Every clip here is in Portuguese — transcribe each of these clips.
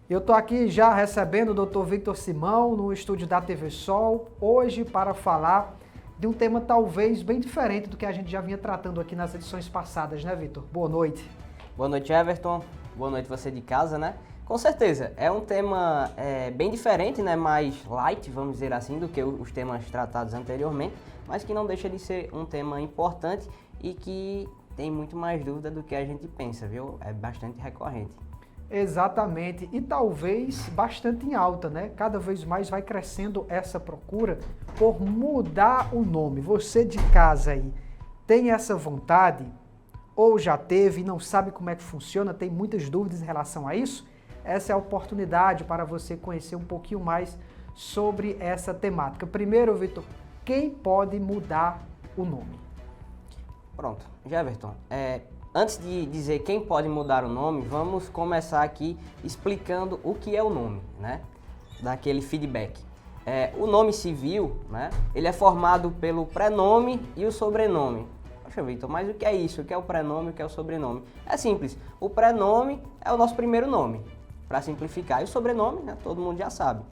Eu estou aqui já recebendo o Dr. Victor Simão no estúdio da TV Sol, hoje para falar de um tema talvez bem diferente do que a gente já vinha tratando aqui nas edições passadas, né, Victor? Boa noite. Boa noite, Everton. Boa noite você de casa, né? Com certeza, é um tema bem diferente, né? Mais light, vamos dizer assim, do que os temas tratados anteriormente, mas que não deixa de ser um tema importante e que tem muito mais dúvida do que a gente pensa, viu? É bastante recorrente. Exatamente, e talvez bastante em alta, né? Cada vez mais vai crescendo essa procura por mudar o nome. Você de casa aí tem essa vontade ou já teve e não sabe como é que funciona, tem muitas dúvidas em relação a isso? Essa é a oportunidade para você conhecer um pouquinho mais sobre essa temática. Primeiro, Victor, quem pode mudar o nome? Pronto, Everton, antes de dizer quem pode mudar o nome, vamos começar aqui explicando o que é o nome, né? Daquele feedback. O nome civil, né? Ele é formado pelo prenome e o sobrenome. Poxa, Victor, mas o que é isso? O que é o prenome e o que é o sobrenome? É simples. O prenome é o nosso primeiro nome, para simplificar. E o sobrenome, né? Todo mundo já sabe.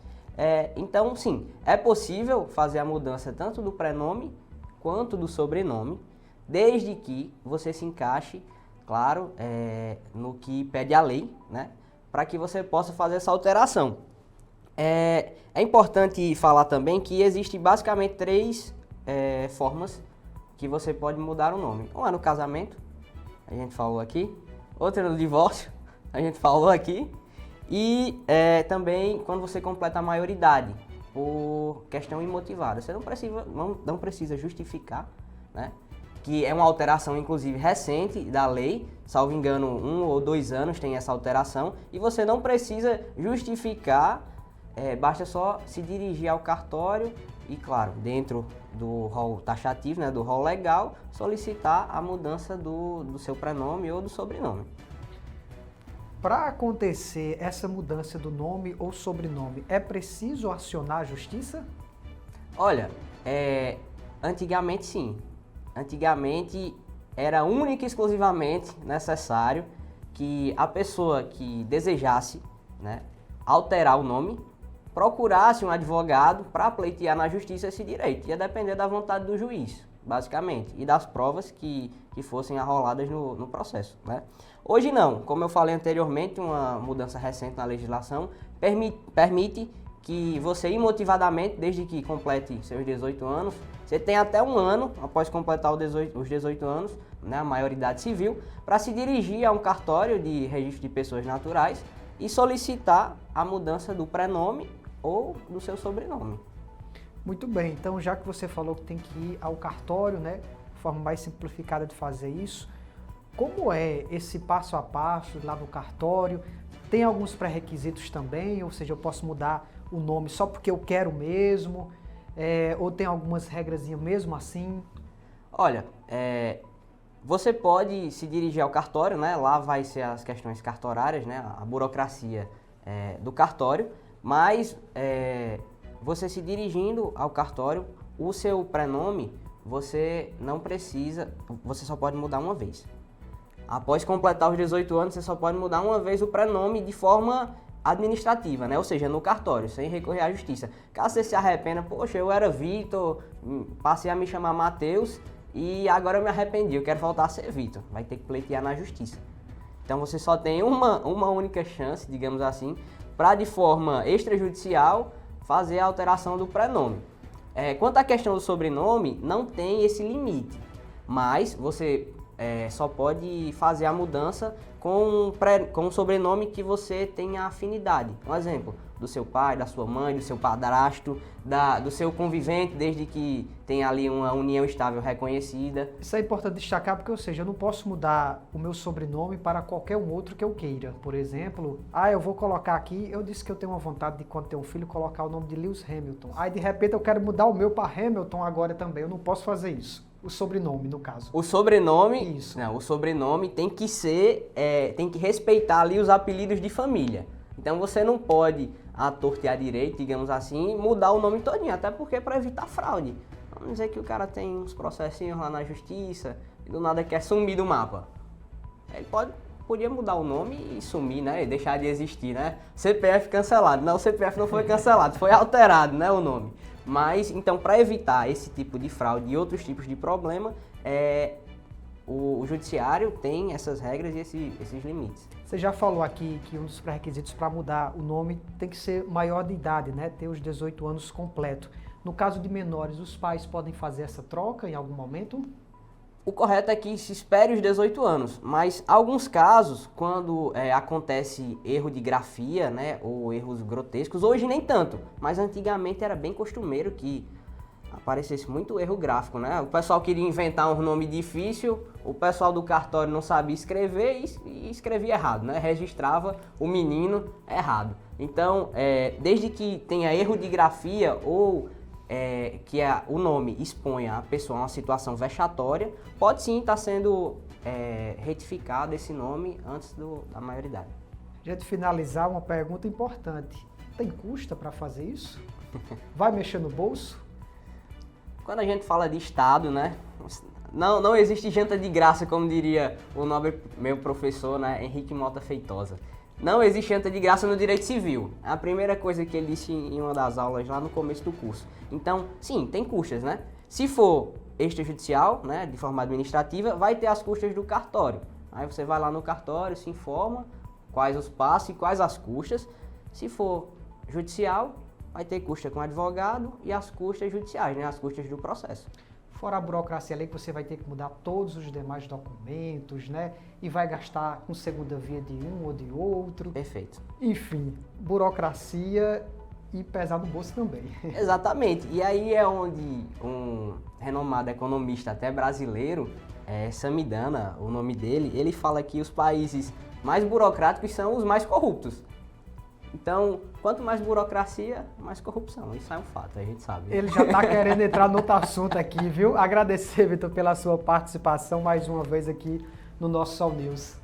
Então, sim, é possível fazer a mudança tanto do prenome quanto do sobrenome, desde que você se encaixe, claro, no que pede a lei, né? Para que você possa fazer essa alteração. É importante falar também que existem basicamente três formas que você pode mudar o nome. Uma é no casamento, a gente falou aqui. Outra é no divórcio, a gente falou aqui. E também quando você completa a maioridade, por questão imotivada. Você não precisa justificar, né? Que é uma alteração, inclusive, recente da lei, salvo engano, 1 ou 2 anos tem essa alteração, e você não precisa justificar, basta só se dirigir ao cartório e, claro, dentro do rol taxativo, né, do rol legal, solicitar a mudança do seu prenome ou do sobrenome. Para acontecer essa mudança do nome ou sobrenome, é preciso acionar a justiça? Olha, antigamente sim. Antigamente era única e exclusivamente necessário que a pessoa que desejasse, né, alterar o nome procurasse um advogado para pleitear na justiça esse direito. Ia depender da vontade do juiz, basicamente, e das provas que fossem arroladas no processo, né? Hoje não, como eu falei anteriormente, uma mudança recente na legislação permite que você imotivadamente, desde que complete seus 18 anos, você tem até um ano após completar os 18 anos, né, a maioridade civil, para se dirigir a um cartório de registro de pessoas naturais e solicitar a mudança do prenome ou do seu sobrenome. Muito bem, então já que você falou que tem que ir ao cartório, né, forma mais simplificada de fazer isso, como é esse passo a passo lá no cartório? Tem alguns pré-requisitos também, ou seja, eu posso mudar o nome só porque eu quero mesmo, ou tem algumas regrazinhas mesmo assim? Olha, você pode se dirigir ao cartório, né? Lá vai ser as questões cartorárias, né? A burocracia do cartório, mas você se dirigindo ao cartório, o seu prenome, você não precisa, você só pode mudar uma vez. Após completar os 18 anos, você só pode mudar uma vez o prenome de forma administrativa, né? Ou seja, no cartório, sem recorrer à justiça. Caso você se arrependa, poxa, eu era Victor, passei a me chamar Matheus e agora eu me arrependi, eu quero voltar a ser Victor. Vai ter que pleitear na justiça. Então você só tem uma única chance, digamos assim, para de forma extrajudicial fazer a alteração do prenome. Quanto à questão do sobrenome, não tem esse limite, mas você só pode fazer a mudança com um sobrenome que você tenha afinidade. Um exemplo, do seu pai, da sua mãe, do seu padrasto, do seu convivente, desde que tenha ali uma união estável reconhecida. Isso é importante destacar porque, ou seja, eu não posso mudar o meu sobrenome para qualquer um outro que eu queira. Por exemplo, eu vou colocar aqui, eu disse que eu tenho uma vontade de, quando ter um filho, colocar o nome de Lewis Hamilton. Aí, de repente, eu quero mudar o meu para Hamilton agora também. Eu não posso fazer isso. O sobrenome, no caso. O sobrenome, isso. Não, o sobrenome tem que ser, tem que respeitar ali os apelidos de família. Então você não pode, à torta e à direita, digamos assim, mudar o nome todinho, até porque é para evitar fraude. Vamos dizer que o cara tem uns processinhos lá na justiça e do nada quer sumir do mapa. Ele pode podia mudar o nome e sumir, né? E deixar de existir, né? CPF cancelado. Não, o CPF não foi cancelado, foi alterado, né, o nome. Mas, então, para evitar esse tipo de fraude e outros tipos de problema, o judiciário tem essas regras e esses limites. Você já falou aqui que um dos pré-requisitos para mudar o nome tem que ser maior de idade, né? Ter os 18 anos completo. No caso de menores, os pais podem fazer essa troca em algum momento? O correto é que se espere os 18 anos, mas alguns casos, quando acontece erro de grafia, né, ou erros grotescos, hoje nem tanto, mas antigamente era bem costumeiro que aparecesse muito erro gráfico, né? O pessoal queria inventar um nome difícil, o pessoal do cartório não sabia escrever e escrevia errado, né? Registrava o menino errado. Então, desde que tenha erro de grafia ou que o nome exponha a pessoa a uma situação vexatória, pode sim estar sendo retificado esse nome antes da maioridade. Já de finalizar, uma pergunta importante. Tem custo para fazer isso? Vai mexer no bolso? Quando a gente fala de Estado, né, não existe janta de graça, como diria o nobre meu professor, né, Henrique Mota Feitosa. Não existe janta de graça no direito civil. É a primeira coisa que ele disse em uma das aulas lá no começo do curso. Então, sim, tem custas, né? Se for extrajudicial, né, de forma administrativa, vai ter as custas do cartório. Aí você vai lá no cartório, se informa quais os passos e quais as custas. Se for judicial, vai ter custa com advogado e as custas judiciais, né, as custas do processo. Fora a burocracia ali, que você vai ter que mudar todos os demais documentos, né? E vai gastar com segunda via de um ou de outro. Perfeito. Enfim, burocracia e pesar no bolso também. Exatamente. E aí é onde um renomado economista até brasileiro, Samidana, o nome dele, ele fala que os países mais burocráticos são os mais corruptos. Então, quanto mais burocracia, mais corrupção. Isso é um fato, a gente sabe. Ele já está querendo entrar no outro assunto aqui, viu? Agradecer, Vitor, pela sua participação mais uma vez aqui no nosso Sol News.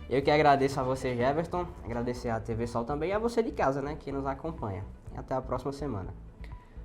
Eu que agradeço a você, Jefferson, agradecer à TV Sol também e a você de casa, né, que nos acompanha. E até a próxima semana.